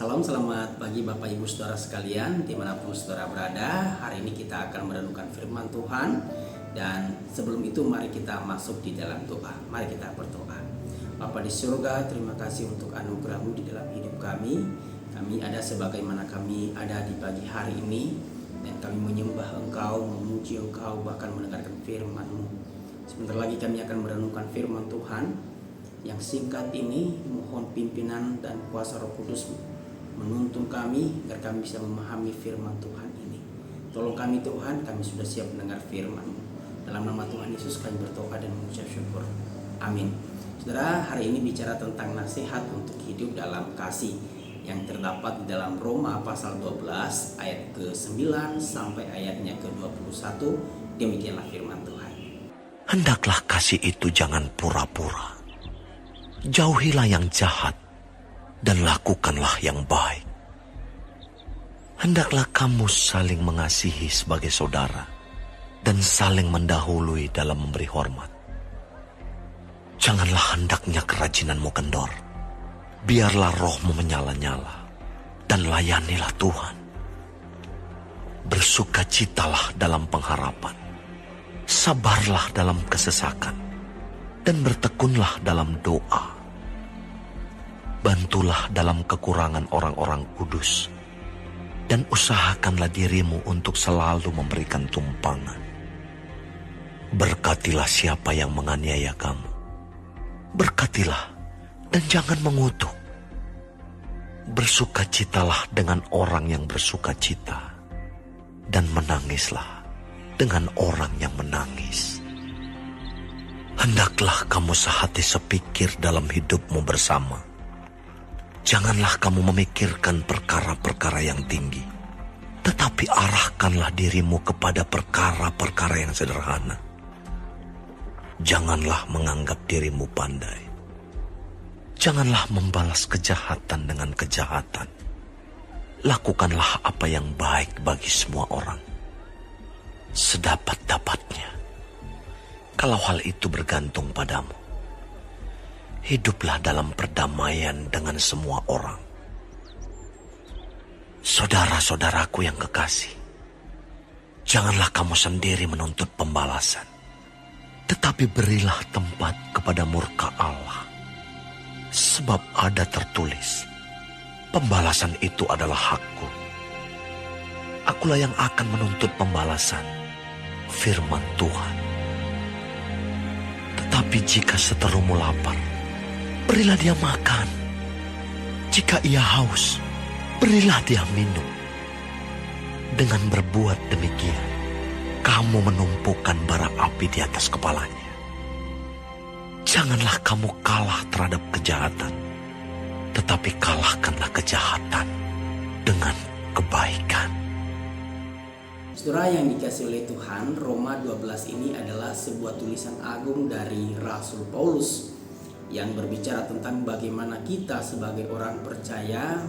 Salam selamat pagi Bapak Ibu Saudara sekalian dimanapun saudara berada. Hari ini kita akan merenungkan firman Tuhan. Dan sebelum itu mari kita masuk di dalam doa. Mari kita berdoa. Bapa di surga, terima kasih untuk anugerah-Mu di dalam hidup kami. Kami ada sebagaimana kami ada di pagi hari ini. Dan kami menyembah Engkau, memuji Engkau, bahkan mendengarkan firman-Mu. Sebentar lagi kami akan merenungkan firman Tuhan. Yang singkat ini, mohon pimpinan dan kuasa Roh Kudus menuntun kami agar kami bisa memahami firman Tuhan ini. Tolong kami Tuhan, kami sudah siap mendengar firman-Mu. Dalam nama Tuhan Yesus kami berdoa dan mengucap syukur. Amin. Saudara, hari ini bicara tentang nasihat untuk hidup dalam kasih yang terdapat di dalam Roma pasal 12 ayat ke-9 sampai ayatnya ke-21. Demikianlah firman Tuhan. Hendaklah kasih itu jangan pura-pura. Jauhilah yang jahat dan lakukanlah yang baik. Hendaklah kamu saling mengasihi sebagai saudara dan saling mendahului dalam memberi hormat. Janganlah hendaknya kerajinanmu kendor. Biarlah rohmu menyala-nyala dan layanilah Tuhan. Bersukacitalah dalam pengharapan. Sabarlah dalam kesesakan dan bertekunlah dalam doa. Bantulah dalam kekurangan orang-orang kudus, dan usahakanlah dirimu untuk selalu memberikan tumpangan. Berkatilah siapa yang menganiaya kamu. Berkatilah dan jangan mengutuk. Bersukacitalah dengan orang yang bersukacita, dan menangislah dengan orang yang menangis. Hendaklah kamu sehati sepikir dalam hidupmu bersama. Janganlah kamu memikirkan perkara-perkara yang tinggi, tetapi arahkanlah dirimu kepada perkara-perkara yang sederhana. Janganlah menganggap dirimu pandai. Janganlah membalas kejahatan dengan kejahatan. Lakukanlah apa yang baik bagi semua orang, sedapat-dapatnya. Kalau hal itu bergantung padamu, hiduplah dalam perdamaian dengan semua orang. Saudara-saudaraku yang kekasih, janganlah kamu sendiri menuntut pembalasan, tetapi berilah tempat kepada murka Allah. Sebab ada tertulis, pembalasan itu adalah hakku. Akulah yang akan menuntut pembalasan, firman Tuhan. Tetapi jika seterumu lapar, berilah dia makan. Jika ia haus, berilah dia minum. Dengan berbuat demikian, kamu menumpukan bara api di atas kepalanya. Janganlah kamu kalah terhadap kejahatan, tetapi kalahkanlah kejahatan dengan kebaikan. Saudara yang dikasihi oleh Tuhan, Roma 12 ini adalah sebuah tulisan agung dari Rasul Paulus yang berbicara tentang bagaimana kita sebagai orang percaya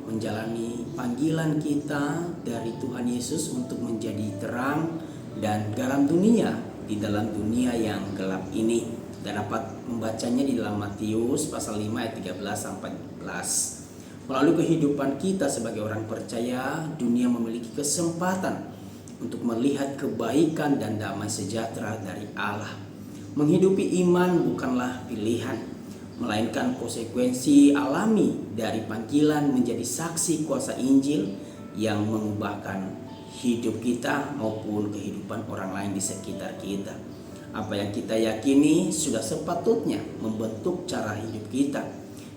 menjalani panggilan kita dari Tuhan Yesus untuk menjadi terang dan garam dunia di dalam dunia yang gelap ini. Kita dapat membacanya di dalam Matius pasal 5 ayat 13 sampai 14. Melalui kehidupan kita sebagai orang percaya, dunia memiliki kesempatan untuk melihat kebaikan dan damai sejahtera dari Allah. Menghidupi iman bukanlah pilihan, melainkan konsekuensi alami dari panggilan menjadi saksi kuasa Injil yang mengubahkan hidup kita maupun kehidupan orang lain di sekitar kita. Apa yang kita yakini sudah sepatutnya membentuk cara hidup kita.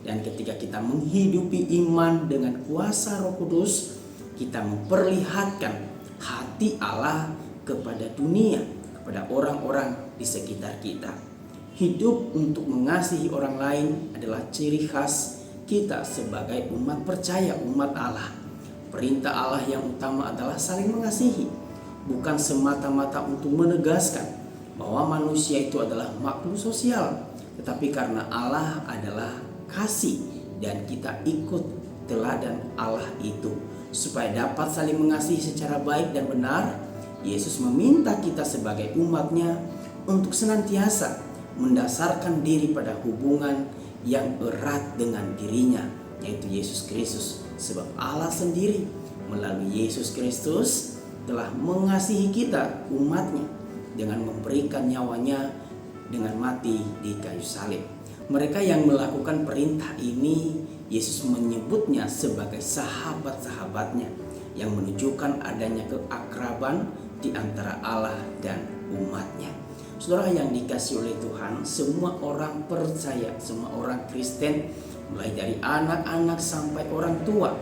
Dan ketika kita menghidupi iman dengan kuasa Roh Kudus, kita memperlihatkan hati Allah kepada dunia, kepada orang-orang di sekitar kita. Hidup untuk mengasihi orang lain adalah ciri khas kita sebagai umat percaya, umat Allah. Perintah Allah yang utama adalah saling mengasihi, bukan semata-mata untuk menegaskan bahwa manusia itu adalah makhluk sosial, tetapi karena Allah adalah kasih dan kita ikut teladan Allah itu. Supaya dapat saling mengasihi secara baik dan benar, Yesus meminta kita sebagai umatnya untuk senantiasa mendasarkan diri pada hubungan yang erat dengan dirinya, yaitu Yesus Kristus, Sebab Allah sendiri melalui Yesus Kristus telah mengasihi kita umatnya dengan memberikan nyawanya dengan mati di kayu salib. Mereka yang melakukan perintah ini, Yesus menyebutnya sebagai sahabat-sahabatnya yang menunjukkan adanya keakraban di antara Allah dan umatnya. Saudara yang dikasihi oleh Tuhan, semua orang percaya, semua orang Kristen, mulai dari anak-anak sampai orang tua,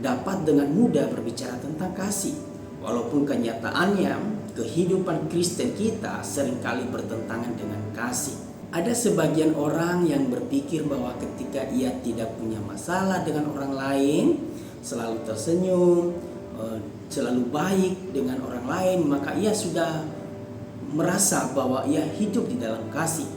dapat dengan mudah berbicara tentang kasih. Walaupun kenyataannya kehidupan Kristen kita seringkali bertentangan dengan kasih. Ada sebagian orang yang berpikir bahwa ketika ia tidak punya masalah dengan orang lain, selalu tersenyum, selalu baik dengan orang lain, maka ia sudah merasa bahwa ia hidup di dalam kasih.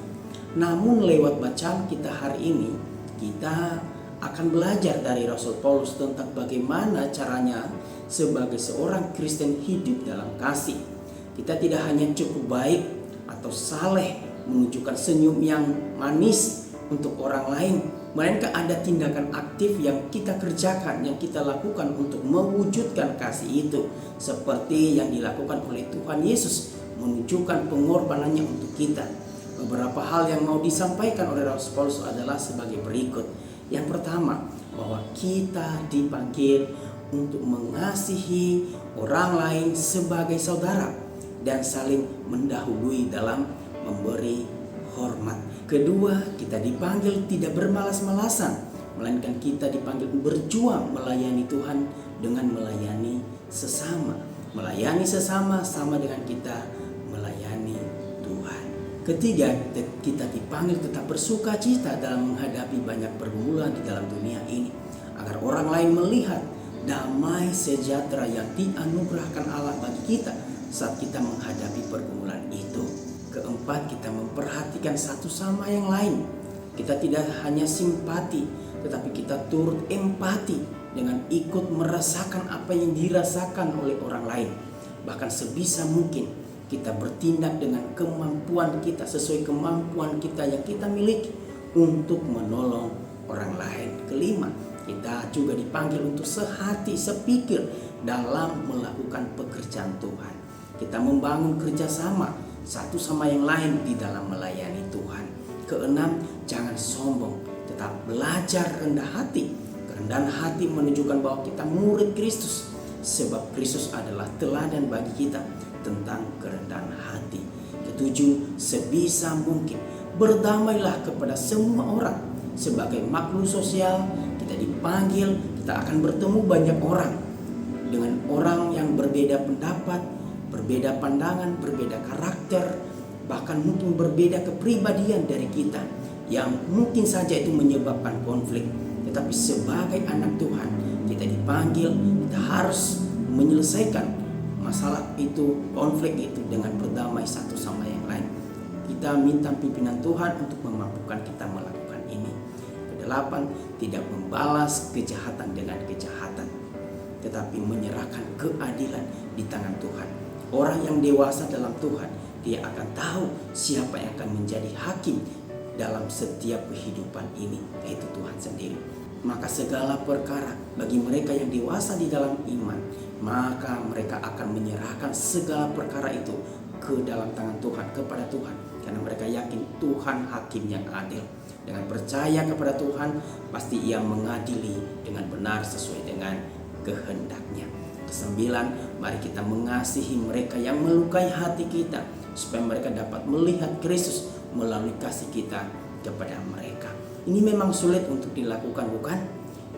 Namun lewat bacaan kita hari ini, kita akan belajar dari Rasul Paulus tentang bagaimana caranya sebagai seorang Kristen hidup dalam kasih. Kita tidak hanya cukup baik atau saleh, menunjukkan senyum yang manis untuk orang lain, melainkan ada tindakan aktif yang kita kerjakan, yang kita lakukan untuk mewujudkan kasih itu, seperti yang dilakukan oleh Tuhan Yesus, menunjukkan pengorbanannya untuk kita. Beberapa hal yang mau disampaikan oleh Rasul Paulus adalah sebagai berikut. Yang pertama, bahwa kita dipanggil untuk mengasihi orang lain sebagai saudara dan saling mendahului dalam memberi hormat. Kedua, kita dipanggil tidak bermalas-malasan, melainkan kita dipanggil berjuang melayani Tuhan dengan melayani sesama. Melayani sesama sama dengan kita melayani Tuhan. Ketiga, kita dipanggil tetap bersuka cita dalam menghadapi banyak pergumulan di dalam dunia ini, agar orang lain melihat damai sejahtera yang dianugerahkan Allah bagi kita saat kita menghadapi pergumulan itu. Keempat, kita memperhatikan satu sama yang lain. Kita tidak hanya simpati, tetapi kita turut empati dengan ikut merasakan apa yang dirasakan oleh orang lain. Bahkan sebisa mungkin kita bertindak dengan kemampuan kita, sesuai kemampuan kita yang kita miliki untuk menolong orang lain. Kelima, kita juga dipanggil untuk sehati, sepikir dalam melakukan pekerjaan Tuhan. Kita membangun kerjasama satu sama yang lain di dalam melayani Tuhan. Keenam, jangan sombong, tetap belajar rendah hati. Kerendahan hati menunjukkan bahwa kita murid Kristus, sebab Kristus adalah teladan bagi kita tentang kerendahan hati. Ketujuh, sebisa mungkin berdamailah kepada semua orang. Sebagai makhluk sosial, kita dipanggil, kita akan bertemu banyak orang, dengan orang yang berbeda pendapat, berbeda pandangan, berbeda karakter, bahkan mungkin berbeda kepribadian dari kita, yang mungkin saja itu menyebabkan konflik. Tetapi sebagai anak Tuhan, kita dipanggil, kita harus menyelesaikan masalah itu, konflik itu dengan berdamai satu sama yang lain. Kita minta pimpinan Tuhan untuk memampukan kita melakukan ini. Kedelapan, tidak membalas kejahatan dengan kejahatan, tetapi menyerahkan keadilan di tangan Tuhan. Orang yang dewasa dalam Tuhan, dia akan tahu siapa yang akan menjadi hakim dalam setiap kehidupan ini, yaitu Tuhan sendiri. Maka segala perkara bagi mereka yang dewasa di dalam iman, maka mereka akan menyerahkan segala perkara itu ke dalam tangan Tuhan, kepada Tuhan, karena mereka yakin Tuhan hakim yang adil. Dengan percaya kepada Tuhan, pasti ia mengadili dengan benar sesuai dengan kehendaknya. Kesembilan, mari kita mengasihi mereka yang melukai hati kita, supaya mereka dapat melihat Kristus melalui kasih kita kepada mereka. Ini memang sulit untuk dilakukan, bukan?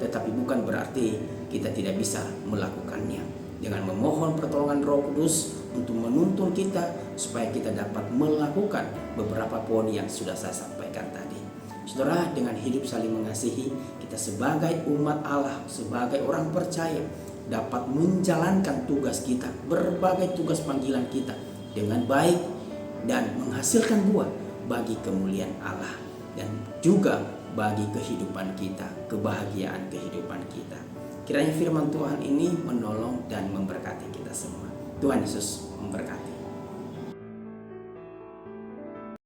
Tetapi bukan berarti kita tidak bisa melakukannya. Dengan memohon pertolongan Roh Kudus untuk menuntun kita, supaya kita dapat melakukan beberapa poin yang sudah saya sampaikan tadi. Saudara, dengan hidup saling mengasihi, kita sebagai umat Allah, sebagai orang percaya, dapat menjalankan tugas kita, berbagai tugas panggilan kita dengan baik dan menghasilkan buah bagi kemuliaan Allah dan juga bagi kehidupan kita, kebahagiaan kehidupan kita. Kiranya firman Tuhan ini menolong dan memberkati kita semua. Tuhan Yesus memberkati.